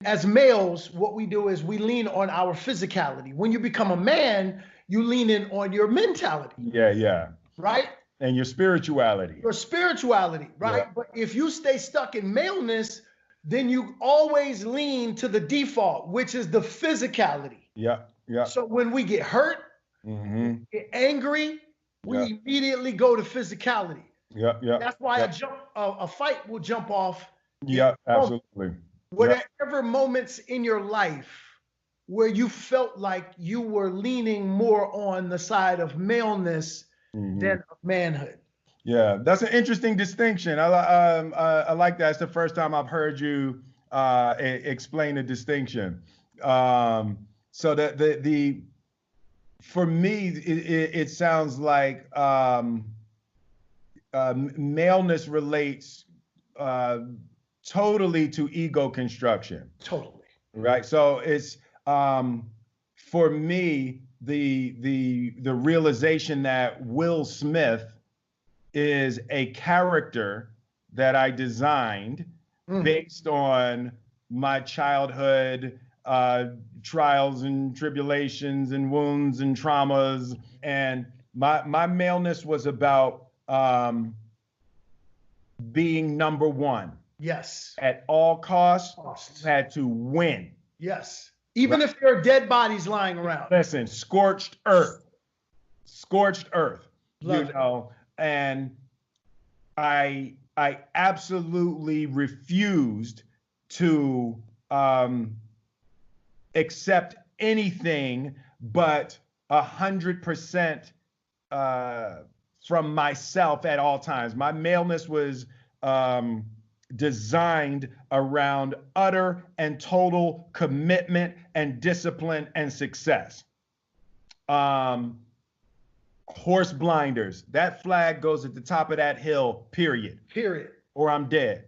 as males, what we do is we lean on our physicality. When you become a man, you lean in on your mentality. Yeah, yeah. Right? And your spirituality. Your spirituality, right? Yeah. But if you stay stuck in maleness, then you always lean to the default, which is the physicality. Yeah, yeah. So when we get hurt, get angry, we immediately go to physicality. Yeah, yeah. That's why a fight will jump off. Yeah, absolutely. Were there ever moments in your life where you felt like you were leaning more on the side of maleness than of manhood? Yeah, that's an interesting distinction. I like that. It's the first time I've heard you explain the distinction. So that for me, it sounds like maleness relates totally to ego construction. Totally. Right. So it's for me the realization that Will Smith is a character that I designed based on my childhood trials and tribulations and wounds and traumas. And my maleness was about being number one. Yes. At all costs, had to win. Yes. Even if there are dead bodies lying around. Listen, scorched earth. Scorched earth. You know, and I absolutely refused to accept anything but 100% from myself at all times. My maleness was designed around utter and total commitment and discipline and success. Horse blinders. That flag goes at the top of that hill, period. Period. Or I'm dead.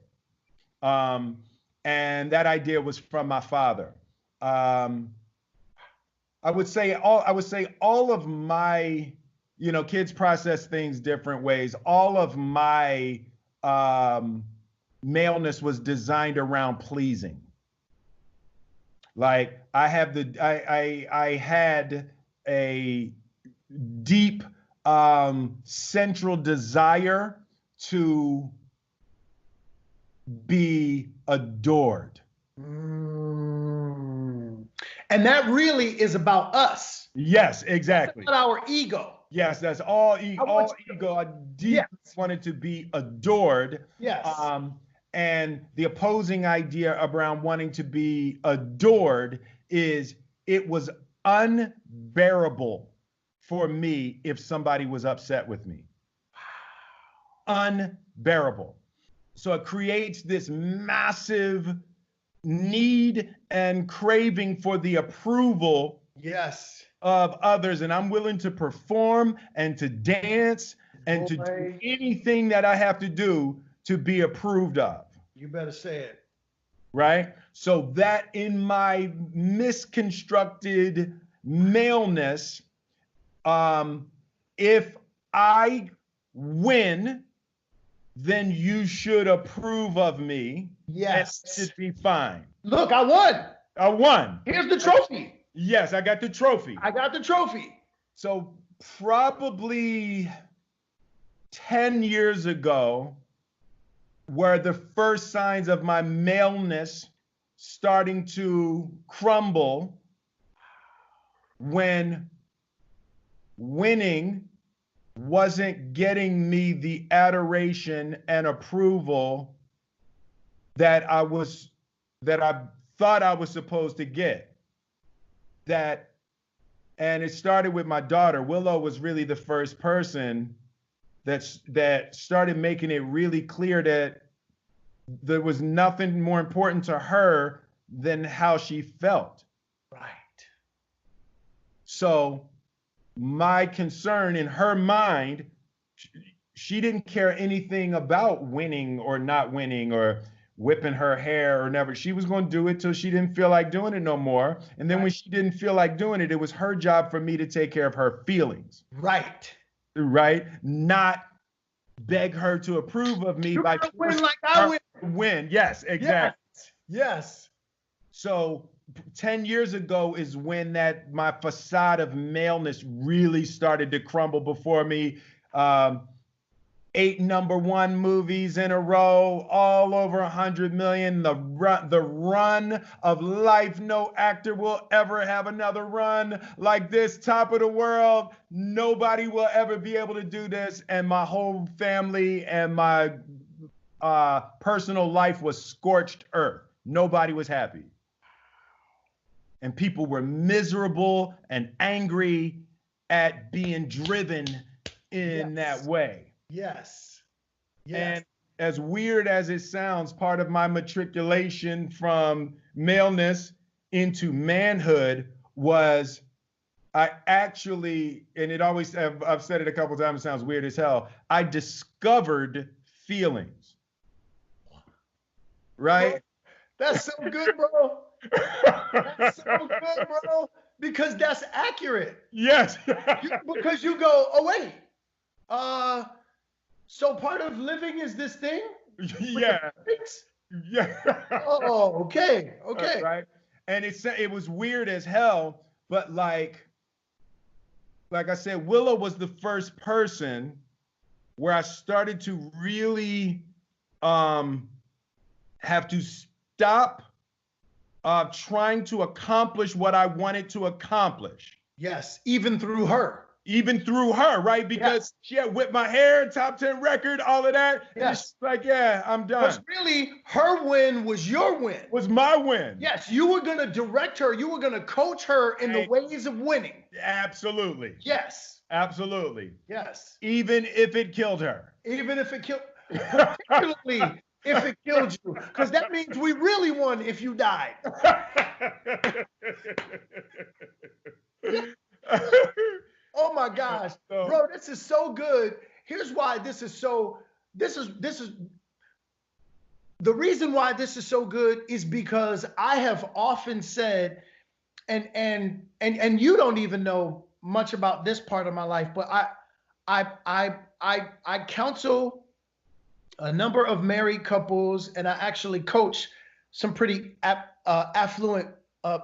And that idea was from my father. I would say all of my, you know, kids process things different ways. All of my maleness was designed around pleasing. Like I had a deep central desire to be adored. And that really is about us. Yes, exactly. That's not our ego. Yes, that's all ego. I deeply wanted to be adored. Yes. And the opposing idea around wanting to be adored is it was unbearable for me if somebody was upset with me. Unbearable. So it creates this massive need and craving for the approval of others. And I'm willing to perform and to dance and to do anything that I have to do to be approved of. You better say it. Right? So that in my misconstructed maleness, if I win, then you should approve of me. Yes. It should be fine. Look, I won. I won. Here's the trophy. Yes, I got the trophy. I got the trophy. So probably 10 years ago were the first signs of my maleness starting to crumble when winning wasn't getting me the adoration and approval that I thought I was supposed to get. And it started with my daughter. Willow was really the first person that started making it really clear that there was nothing more important to her than how she felt. Right. So my concern in her mind, she didn't care anything about winning or not winning or whipping her hair or never. She was going to do it till she didn't feel like doing it no more. And then when she didn't feel like doing it, it was her job for me to take care of her feelings. Right. Right? Not beg her to approve of me by win like I win. Yes, exactly. Yes. So 10 years ago is when my facade of maleness really started to crumble before me. 8 #1 movies in a row, all over 100 million. The run of life. No actor will ever have another run like this. Top of the world. Nobody will ever be able to do this. And my whole family and my personal life was scorched earth. Nobody was happy. And people were miserable and angry at being driven in that way. Yes. And as weird as it sounds, part of my matriculation from maleness into manhood was I actually, and it always, I've said it a couple times, it sounds weird as hell, I discovered feelings. Right? That's so good, bro. That's so good, bro. Because that's accurate. Yes. Because you go, oh, wait. So part of living is this thing? Yeah. Yeah. Oh, okay. Okay. Right. And it was weird as hell, but like I said, Willow was the first person where I started to really have to stop trying to accomplish what I wanted to accomplish. Yes, even through her. Even through her, right? Because she had whipped my hair, top 10 record, all of that. Yes. She's like, yeah, I'm done. But really, her win was your win. Was my win. Yes, you were going to direct her. You were going to coach her in the ways of winning. Absolutely. Yes. Absolutely. Yes. Even if it killed her. Even if it killed, particularly if it killed you, because that means we really won if you died. Oh my gosh, bro, this is so good. Here's why this is the reason why this is so good is because I have often said, and you don't even know much about this part of my life, but I counsel a number of married couples, and I actually coach some pretty affluent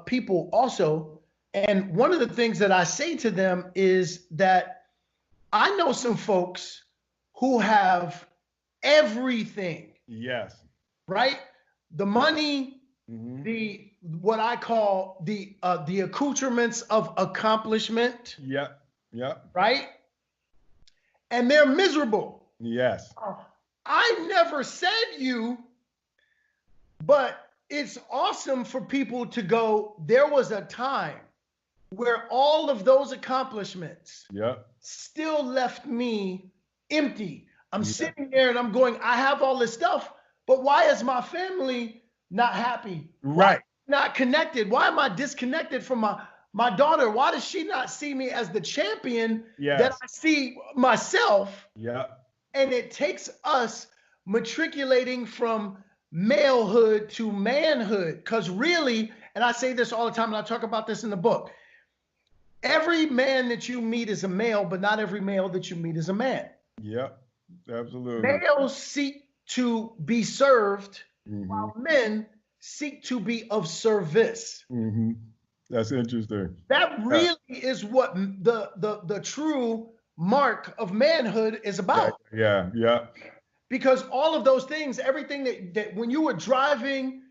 people also. And one of the things that I say to them is that I know some folks who have everything. Yes. Right? The money, the what I call the accoutrements of accomplishment. Yeah. Yeah. Right? And they're miserable. Yes. I never said you, but it's awesome for people to go, there was a time where all of those accomplishments still left me empty. I'm sitting there and I'm going, I have all this stuff, but why is my family not happy? Right. Not connected? Why am I disconnected from my daughter? Why does she not see me as the champion that I see myself? Yeah. And it takes us matriculating from malehood to manhood. Because really, and I say this all the time, and I talk about this in the book, every man that you meet is a male, but not every male that you meet is a man. Yep, absolutely. Males seek to be served, while men seek to be of service. That's interesting. That really is what the true mark of manhood is about. Yeah. Because all of those things, everything that when you were driving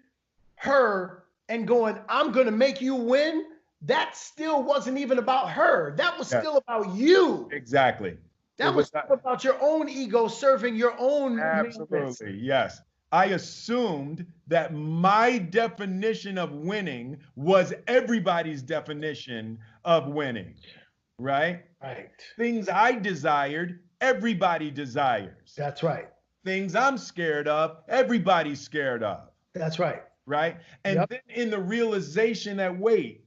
her and going, I'm going to make you win, that still wasn't even about her. That was still about you. Exactly. That was about your own ego serving your own. Absolutely. Yes. I assumed that my definition of winning was everybody's definition of winning. Right? Right. Things I desired, everybody desires. That's right. Things I'm scared of, everybody's scared of. That's right. Right? And then in the realization that, wait,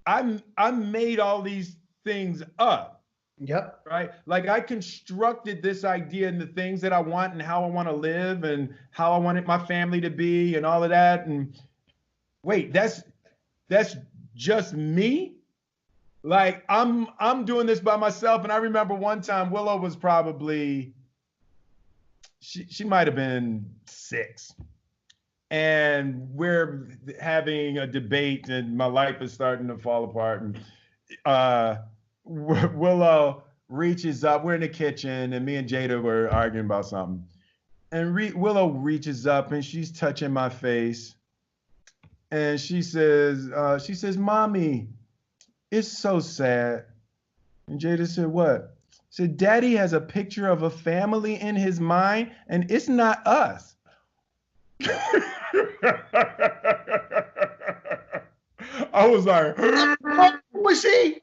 I made all these things up. Yep. Right? Like I constructed this idea and the things that I want and how I want to live and how I wanted my family to be and all of that. And wait, that's just me? Like I'm doing this by myself. And I remember one time Willow was probably, she might have been 6. and we're having a debate, and my life is starting to fall apart. And Willow reaches up. We're in the kitchen, and me and Jada were arguing about something. And Willow reaches up, and she's touching my face, and she says, "Mommy, it's so sad." And Jada said, "What?" Said, "Daddy has a picture of a family in his mind, and it's not us." I was like, how old was she?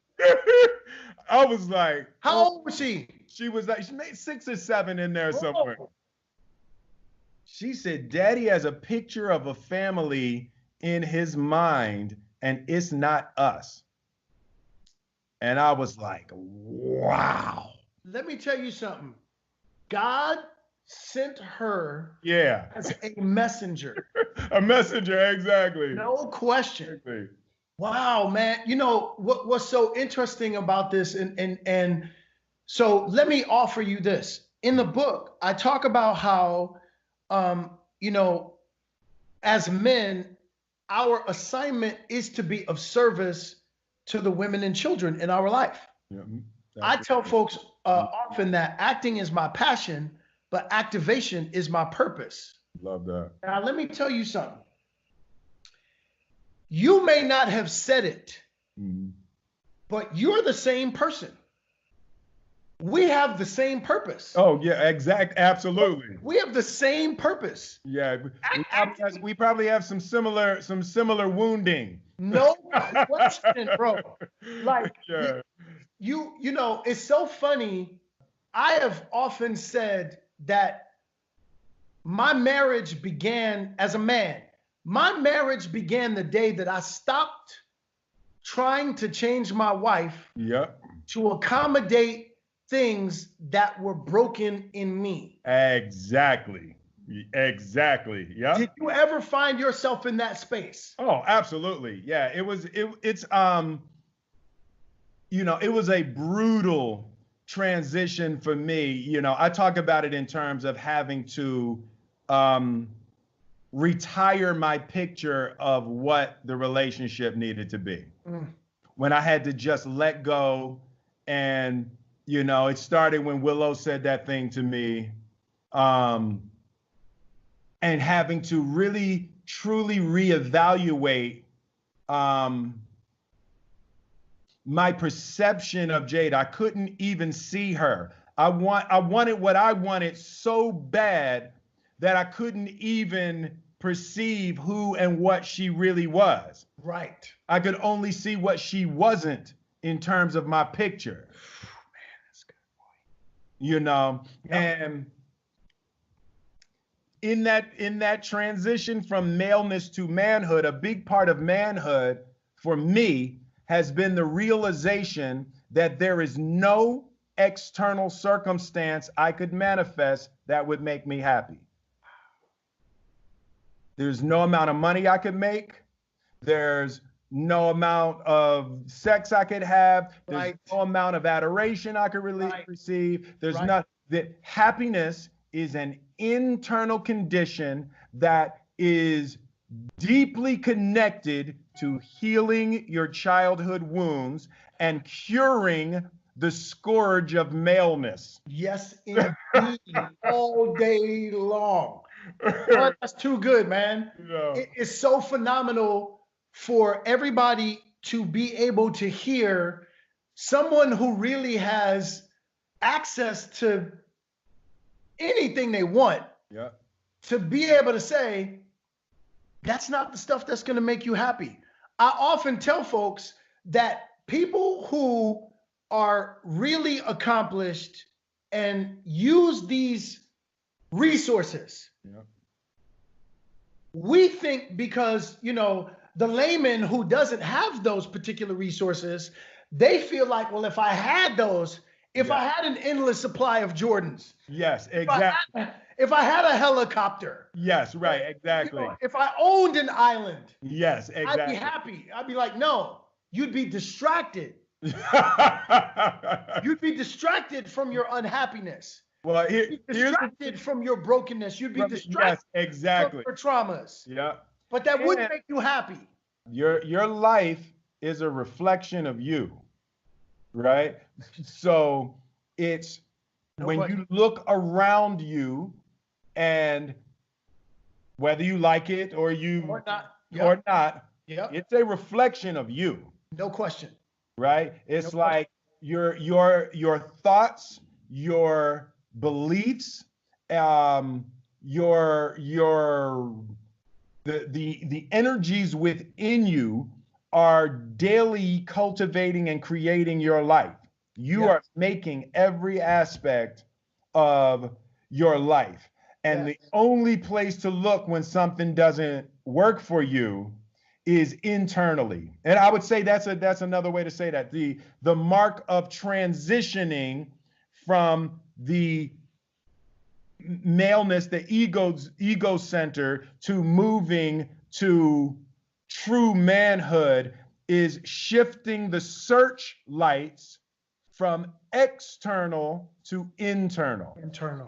I was like, how old was she? She was like, she made 6 or 7 in there somewhere. She said, "Daddy has a picture of a family in his mind, and it's not us." And I was like, wow. Let me tell you something. God sent her as a messenger. A messenger, exactly. No question. Exactly. Wow, man. You know what's so interesting about this, and so let me offer you this. In the book, I talk about how you know, as men, our assignment is to be of service to the women and children in our life. Yeah, I tell folks often that acting is my passion, but activation is my purpose. Love that. Now, let me tell you something. You may not have said it, but you're the same person. We have the same purpose. Oh, yeah, absolutely. We have the same purpose. Yeah, we probably have some similar wounding. No question, bro. Like, you know, it's so funny. I have often said that my marriage began as a man. My marriage began the day that I stopped trying to change my wife to accommodate things that were broken in me. Exactly. Yeah. Did you ever find yourself in that space? Oh, absolutely. Yeah. It's you know, it was a brutal transition for me. You know, I talk about it in terms of having to retire my picture of what the relationship needed to be. When I had to just let go. And, you know, it started when Willow said that thing to me. And having to really, truly reevaluate my perception of Jade. I couldn't even see her. I wanted what I wanted so bad that I couldn't even perceive who and what she really was. Right. I could only see what she wasn't in terms of my picture. Man, that's good, boy. You know, and in that transition from maleness to manhood, a big part of manhood for me has been the realization that there is no external circumstance I could manifest that would make me happy. There's no amount of money I could make. There's no amount of sex I could have. There's no amount of adoration I could really receive. There's not that happiness is an internal condition that is deeply connected to healing your childhood wounds and curing the scourge of maleness. Yes, indeed, all day long. Oh, that's too good, man. Yeah. It's so phenomenal for everybody to be able to hear someone who really has access to anything they want, to be able to say, that's not the stuff that's going to make you happy. I often tell folks that people who are really accomplished and use these resources, we think because, you know, the layman who doesn't have those particular resources, they feel like, well, if I had those, if I had an endless supply of Jordans. Yes, exactly. If I had a helicopter. Yes, right, exactly. You know, if I owned an island. Yes, exactly. I'd be happy. I'd be like, no, you'd be distracted. You'd be distracted from your unhappiness. Well, You'd be distracted from your brokenness. You'd be distracted from your traumas. Yeah. But that wouldn't make you happy. Your life is a reflection of you, right? So it's when you look around you, and whether you like it or not, it's a reflection of you. No question. Right? It's like your thoughts, your beliefs, the energies within you are daily cultivating and creating your life. You are making every aspect of your life. And the only place to look when something doesn't work for you is internally. And I would say that's another way to say that. The mark of transitioning from the maleness, the ego center, to moving to true manhood is shifting the searchlights from external to internal.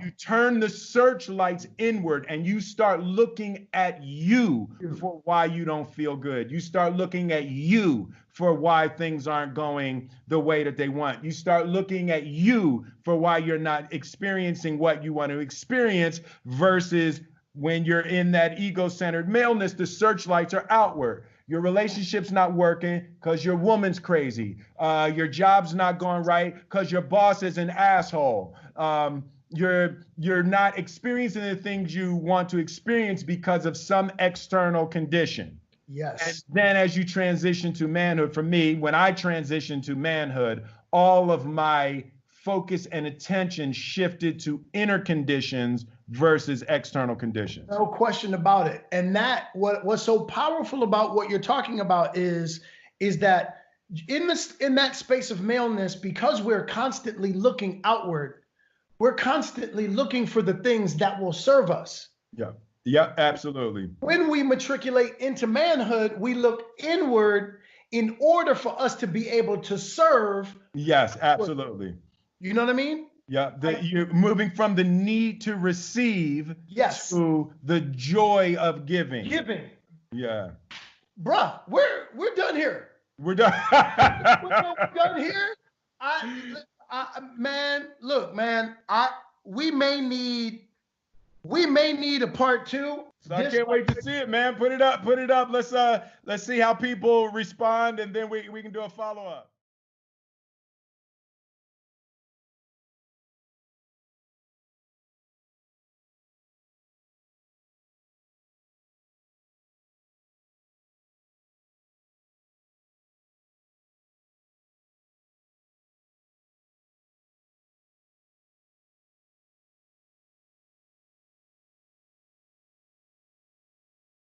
You turn the searchlights inward and you start looking at you for why you don't feel good. You start looking at you for why things aren't going the way that they want. You start looking at you for why you're not experiencing what you want to experience, versus when you're in that ego-centered maleness, the searchlights are outward. Your relationship's not working because your woman's crazy. Your job's not going right because your boss is an asshole. You're not experiencing the things you want to experience because of some external condition. Yes. And then as you transition to manhood, for me, when I transitioned to manhood, all of my focus and attention shifted to inner conditions versus external conditions. No question about it. And that what's so powerful about what you're talking about is that in that space of maleness, because we're constantly looking outward, we're constantly looking for the things that will serve us. Yeah, absolutely. When we matriculate into manhood, we look inward in order for us to be able to serve. Yes, absolutely. You know what I mean? Yeah, you're moving from the need to receive to the joy of giving. Yeah. Bruh, we're done here. We're done. We're done here. Man, look, man, we may need a part 2. So I can't wait to see it, man. Put it up. Let's see how people respond, and then we can do a follow-up.